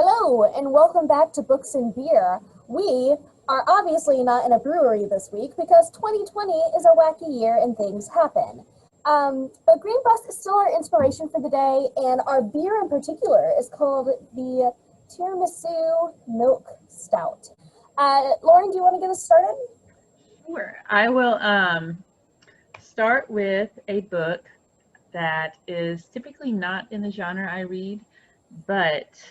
Hello, and welcome back to Books and Beer. We are obviously not in a brewery this week because 2020 is a wacky year and things happen. But Green Bus is still our inspiration for the day, and our beer in particular is called the Tiramisu Milk Stout. Lauren, do you want to get us started? Sure. I will start with a book that is typically not in the genre I read, but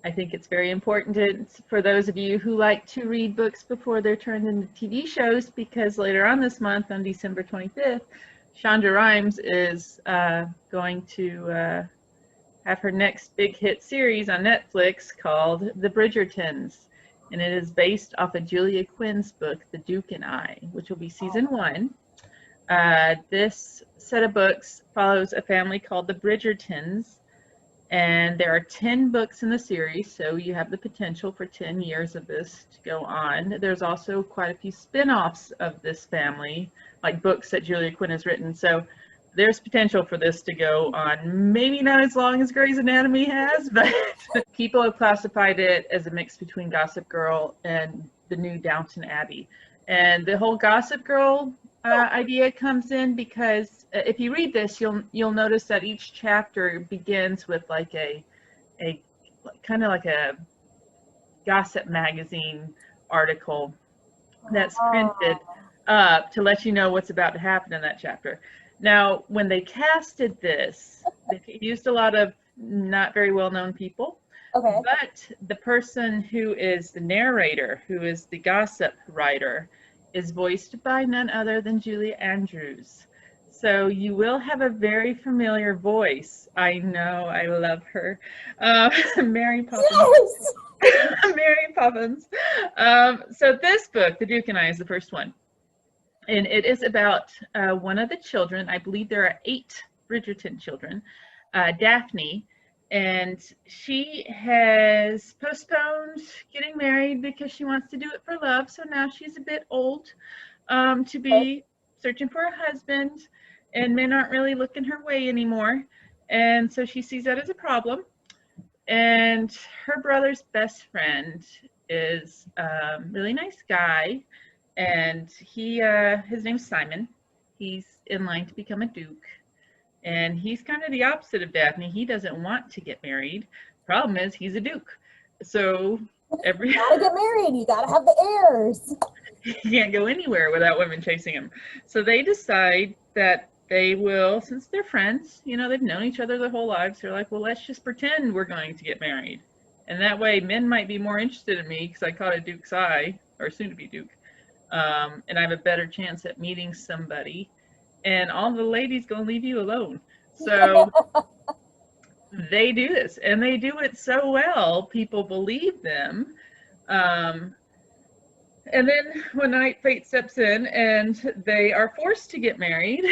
I think it's very important for those of you who like to read books before they're turned into TV shows, because later on this month, on December 25th, Shonda Rhimes is going to have her next big hit series on Netflix called The Bridgertons. And it is based off of Julia Quinn's book, The Duke and I, which will be season 1. This set of books follows a family called the Bridgertons, and there are 10 books in the series, so you have the potential for 10 years of this to go on. There's also quite a few spin-offs of this family, like books that Julia Quinn has written, so there's potential for this to go on. Maybe not as long as Grey's Anatomy has, but people have classified it as a mix between Gossip Girl and the new Downton Abbey. And the whole Gossip Girl idea comes in because if you read this, you'll notice that each chapter begins with like a kind of like a gossip magazine article that's printed up to let you know what's about to happen in that chapter. Now, when they casted this, they used a lot of not very well-known people. Okay. But the person who is the narrator, who is the gossip writer, is voiced by none other than Julie Andrews. So you will have a very familiar voice. I know, I love her. Mary Poppins. Yes! Mary Poppins. So this book, The Duke and I, is the first one. And it is about one of the children. I believe there are 8 Bridgerton children, Daphne. And she has postponed getting married because she wants to do it for love. So now she's a bit old to be searching for a husband, and men aren't really looking her way anymore. And so she sees that as a problem. And her brother's best friend is a really nice guy, and his name's Simon. He's in line to become a duke. And he's kind of the opposite of Daphne. He doesn't want to get married. Problem is, he's a duke. So you gotta get married. You gotta have the heirs. He can't go anywhere without women chasing him. So they decide that they will, since they're friends, you know, they've known each other their whole lives. They're like, well, let's just pretend we're going to get married. And that way, men might be more interested in me because I caught a duke's eye, or soon to be duke. And I have a better chance at meeting somebody. And all the ladies gonna leave you alone. So they do this, and they do it so well, people believe them. And then one night fate steps in and they are forced to get married,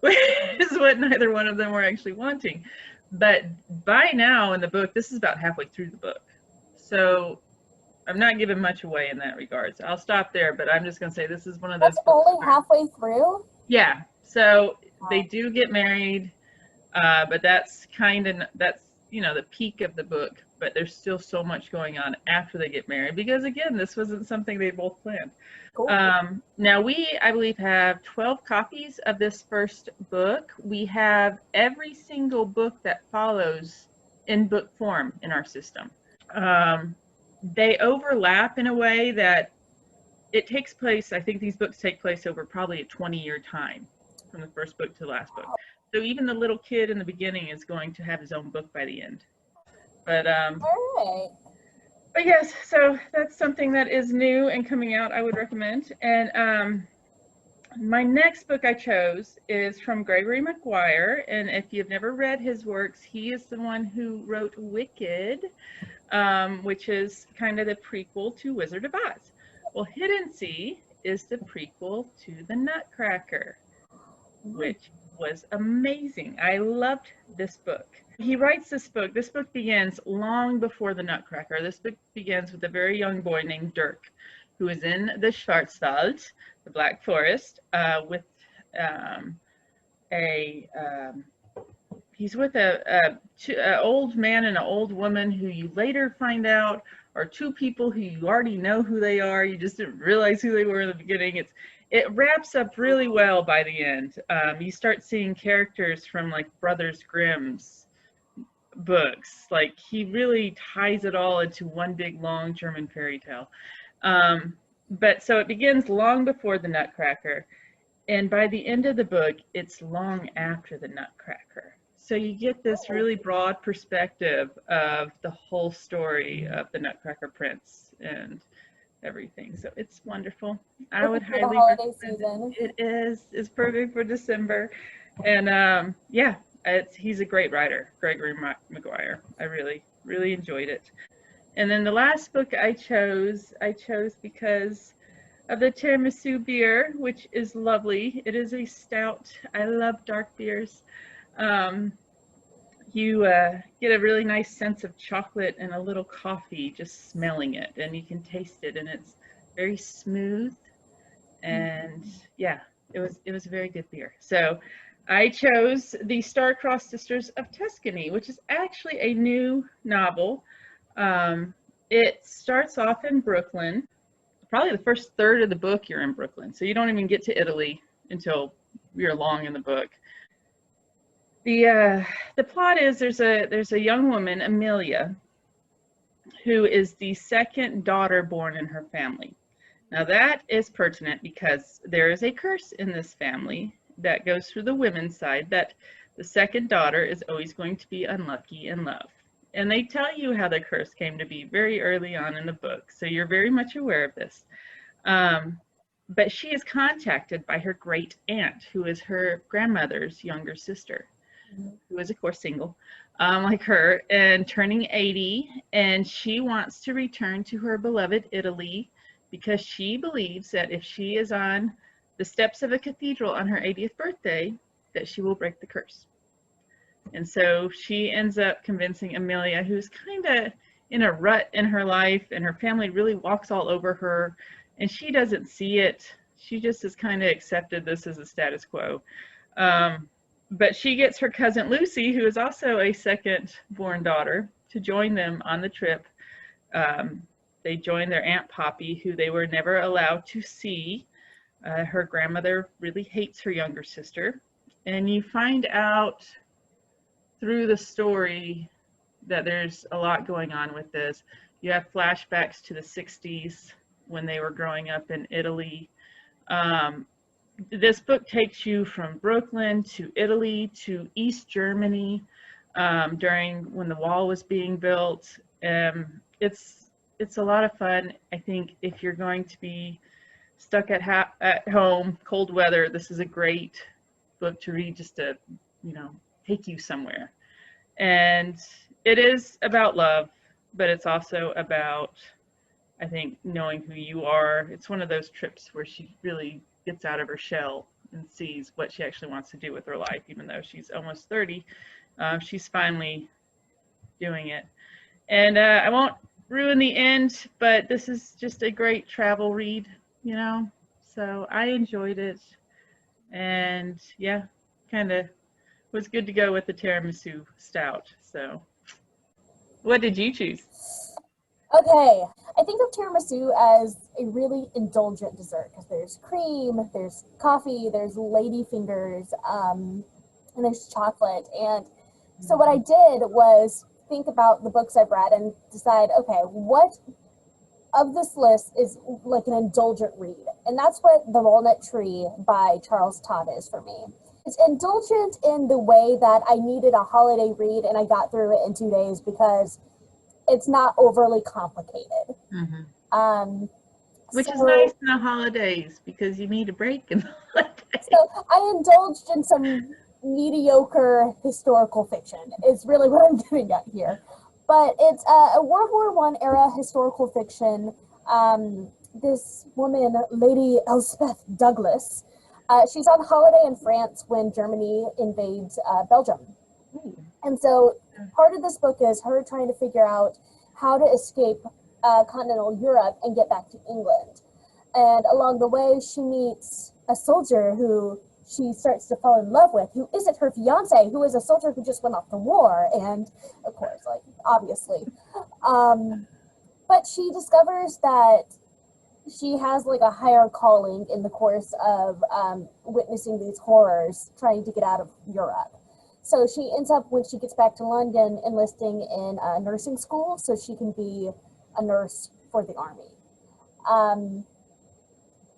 which is what neither one of them were actually wanting. But by now in the book, this is about halfway through the book. So I'm not giving much away in that regard. So I'll stop there, but I'm just gonna say this is one of those That's only halfway through? Yeah, so they do get married, but that's you know, the peak of the book, but there's still so much going on after they get married, because again, this wasn't something they both planned. Cool. Now I believe, have 12 copies of this first book. We have every single book that follows in book form in our system. They overlap in a way that it takes place, I think these books take place over probably a 20-year time from the first book to the last book. So even the little kid in the beginning is going to have his own book by the end. But all right. But yes, so that's something that is new and coming out, I would recommend. And my next book I chose is from Gregory Mcguire. And if you've never read his works, he is the one who wrote Wicked, which is kind of the prequel to Wizard of Oz. Well, Hiddensee is the prequel to The Nutcracker, which was amazing. I loved this book. He writes this book. This book begins long before The Nutcracker. This book begins with a very young boy named Dirk, who is in the Schwarzwald, the Black Forest, with a he's with a old man and an old woman who you later find out are two people who you already know who they are. You just didn't realize who they were in the beginning. It wraps up really well by the end. You start seeing characters from like Brothers Grimm's books. Like he really ties it all into one big long German fairy tale. But so it begins long before the Nutcracker, and by the end of the book, it's long after the Nutcracker. So you get this really broad perspective of the whole story of the Nutcracker Prince and everything. So it's wonderful. I would highly recommend it. It's perfect for December. And yeah, he's a great writer, Gregory Mcguire. I really, really enjoyed it. And then the last book I chose because of the Tiramisu beer, which is lovely. It is a stout. I love dark beers. You get a really nice sense of chocolate and a little coffee just smelling it, and you can taste it, and it's very smooth. And yeah, it was a very good beer. So I chose the Star-Crossed Sisters of Tuscany, which is actually a new novel. It starts off in Brooklyn. Probably the first third of the book you're in Brooklyn, so you don't even get to Italy until you're long in the book. The plot is there's a young woman, Amelia, who is the second daughter born in her family. Now that is pertinent because there is a curse in this family that goes through the women's side that the second daughter is always going to be unlucky in love. And they tell you how the curse came to be very early on in the book, so you're very much aware of this. But she is contacted by her great aunt, who is her grandmother's younger sister, who is of course single, like her, and turning 80, and she wants to return to her beloved Italy because she believes that if she is on the steps of a cathedral on her 80th birthday, that she will break the curse. And so she ends up convincing Amelia, who's kind of in a rut in her life, and her family really walks all over her, and she doesn't see it. She just has kind of accepted this as a status quo. But she gets her cousin Lucy, who is also a second born daughter, to join them on the trip. They join their Aunt Poppy, who they were never allowed to see. Her grandmother really hates her younger sister. And you find out through the story that there's a lot going on with this. You have flashbacks to the 60s when they were growing up in Italy. This book takes you from Brooklyn to Italy to East Germany during when the wall was being built. It's a lot of fun. I think if you're going to be stuck at home, cold weather, this is a great book to read just to, take you somewhere. And it is about love, but it's also about, I think, knowing who you are. It's one of those trips where she really gets out of her shell and sees what she actually wants to do with her life, even though she's almost 30. She's finally doing it. And I won't ruin the end, but this is just a great travel read, So I enjoyed it. And yeah, kind of was good to go with the tiramisu stout. So what did you choose? Okay, I think of tiramisu as a really indulgent dessert because there's cream, there's coffee, there's lady fingers, and there's chocolate. And so what I did was think about the books I've read and decide, okay, what of this list is like an indulgent read? And that's what The Walnut Tree by Charles Todd is for me. It's indulgent in the way that I needed a holiday read and I got through it in 2 days because it's not overly complicated. Which is nice in the holidays because you need a break in the holidays. So I indulged in some mediocre historical fiction is really what I'm getting at here. But it's a World War I era historical fiction. This woman, Lady Elspeth Douglas, she's on holiday in France when Germany invades Belgium. And so part of this book is her trying to figure out how to escape continental Europe and get back to England. And along the way, she meets a soldier who she starts to fall in love with, who isn't her fiance, who is a soldier who just went off to war, and of course, like, obviously. But she discovers that she has like a higher calling in the course of witnessing these horrors, trying to get out of Europe. So she ends up, when she gets back to London, enlisting in a nursing school so she can be a nurse for the army.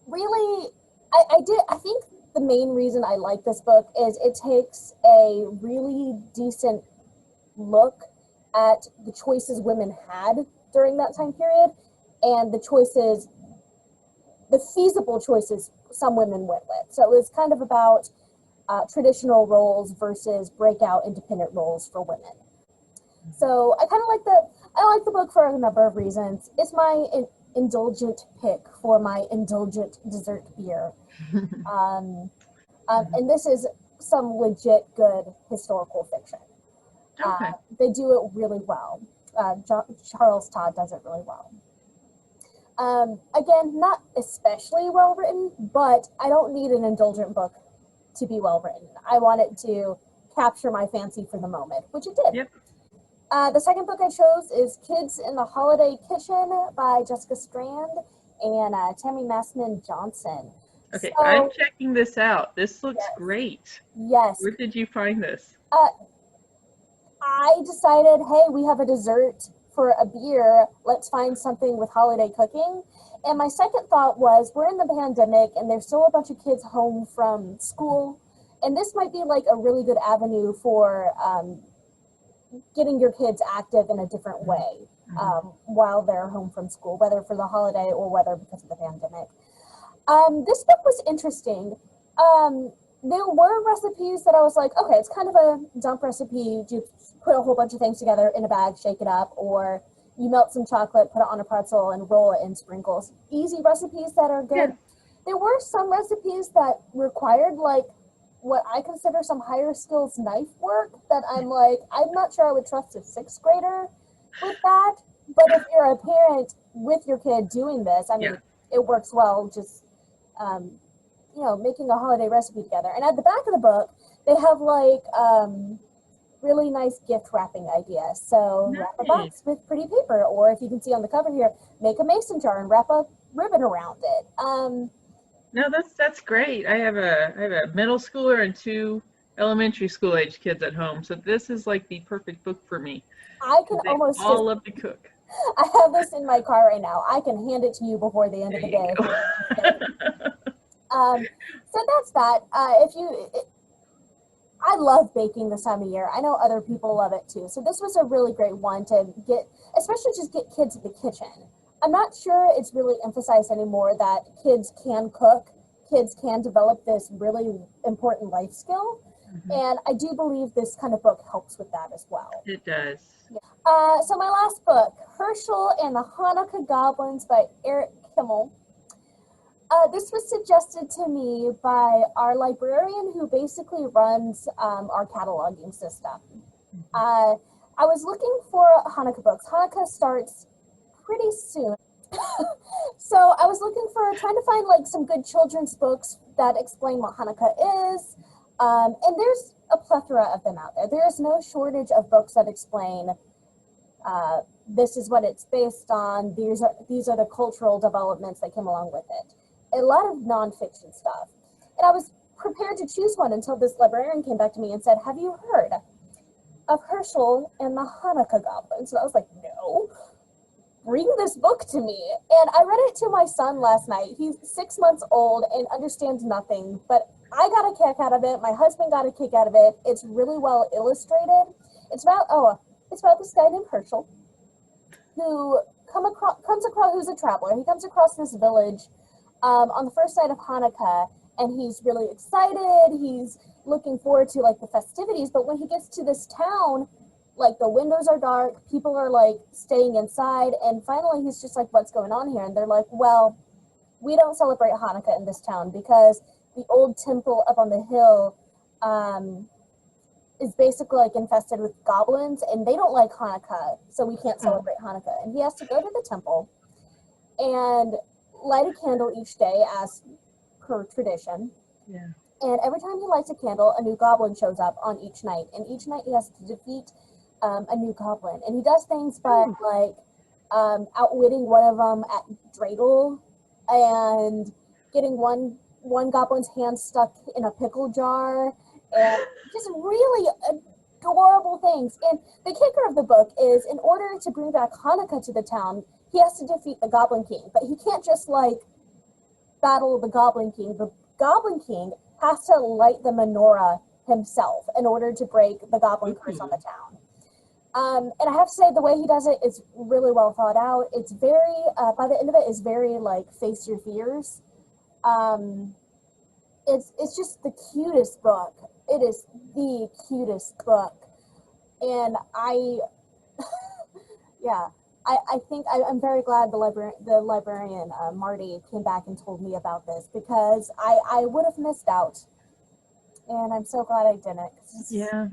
Really, I think the main reason I like this book is it takes a really decent look at the choices women had during that time period and the feasible choices some women went with. So it was kind of about traditional roles versus breakout independent roles for women. So I kind of like the book for a number of reasons. It's my indulgent pick for my indulgent dessert beer. And this is some legit good historical fiction. Okay. They do it really well. Charles Todd does it really well. Again, not especially well written, but I don't need an indulgent book to be well written. I want it to capture my fancy for the moment, which it did. Yep. The second book I chose is Kids in the Holiday Kitchen by Jessica Strand and Tammy Massman-Johnson. Okay, So, I'm checking this out. This looks yes. great. Yes. Where did you find this? I decided, hey, we have a dessert for a beer. Let's find something with holiday cooking. And my second thought was, we're in the pandemic and there's still a bunch of kids home from school. And this might be like a really good avenue for getting your kids active in a different way while they're home from school, whether for the holiday or whether because of the pandemic. This book was interesting. There were recipes that I was like, okay, it's kind of a dump recipe. You put a whole bunch of things together in a bag, shake it up, or you melt some chocolate, put it on a pretzel, and roll it in sprinkles. Easy recipes that are good. Yeah. There were some recipes that required like what I consider some higher skills knife work that I'm like, I'm not sure I would trust a sixth grader with that. But if you're a parent with your kid doing this, I mean, it works well just, making a holiday recipe together. And at the back of the book, they have like really nice gift wrapping ideas. So wrap a box with pretty paper, or if you can see on the cover here, make a mason jar and wrap a ribbon around it. No, that's great. I have a middle schooler and 2 elementary school age kids at home, so this is like the perfect book for me. I can They almost all love to cook. I have this in my car right now. I can hand it to you before the end of the day. So that's that. I love baking this time of year. I know other people love it too. So this was a really great one to get, especially just get kids in the kitchen. I'm not sure it's really emphasized anymore that kids can cook, kids can develop this really important life skill. And I do believe this kind of book helps with that as well. It does. So my last book, Herschel and the Hanukkah Goblins by Kimmel. This was suggested to me by our librarian who basically runs our cataloging system. I was looking for Hanukkah books. Hanukkah starts pretty soon. So I was trying to find like some good children's books that explain what Hanukkah is. And there's a plethora of them out there. There is no shortage of books that explain this is what it's based on. These are the cultural developments that came along with it. A lot of nonfiction stuff. And I was prepared to choose one until this librarian came back to me and said, have you heard of Herschel and the Hanukkah Goblins? And I was like, no. Bring this book to me. And I read it to my son last night. He's 6 months old and understands nothing, but I got a kick out of it. My husband got a kick out of it. It's really well illustrated. It's about this guy named Herschel who who's a traveler. He comes across this village on the first night of Hanukkah, and he's really excited. He's looking forward to like the festivities, but when he gets to this town, like the windows are dark, people are like staying inside, and finally he's just like, what's going on here? And they're like, well, we don't celebrate Hanukkah in this town because the old temple up on the hill is basically like infested with goblins, and they don't like Hanukkah, so we can't celebrate Hanukkah. And he has to go to the temple and light a candle each day as per tradition. Yeah. And every time he lights a candle, a new goblin shows up on each night. And each night he has to defeat a new goblin. And he does things by like outwitting one of them at dreidel and getting one goblin's hand stuck in a pickle jar, and just really adorable things. And the kicker of the book is, in order to bring back Hanukkah to the town, he has to defeat the Goblin King. But he can't just like battle the Goblin King. The Goblin King has to light the menorah himself in order to break the Goblin curse on the town. And I have to say, the way he does it is really well thought out. It's very, by the end of it, is very like face your fears. It's just the cutest book. It is the cutest book, and I think I'm very glad the librarian Marty came back and told me about this, because I would have missed out, and I'm so glad I didn't. Yeah.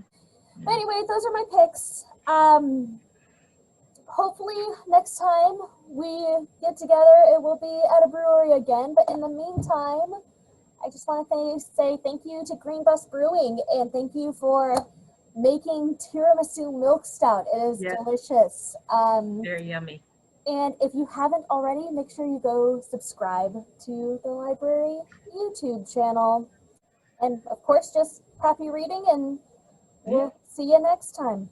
But anyway, those are my picks. Hopefully next time we get together, it will be at a brewery again. But in the meantime, I just want to say thank you to Green Bus Brewing, and thank you for making Tiramisu Milk Stout. It is delicious. Very yummy. And if you haven't already, make sure you go subscribe to the library YouTube channel. And of course, just happy reading, and we'll see you next time.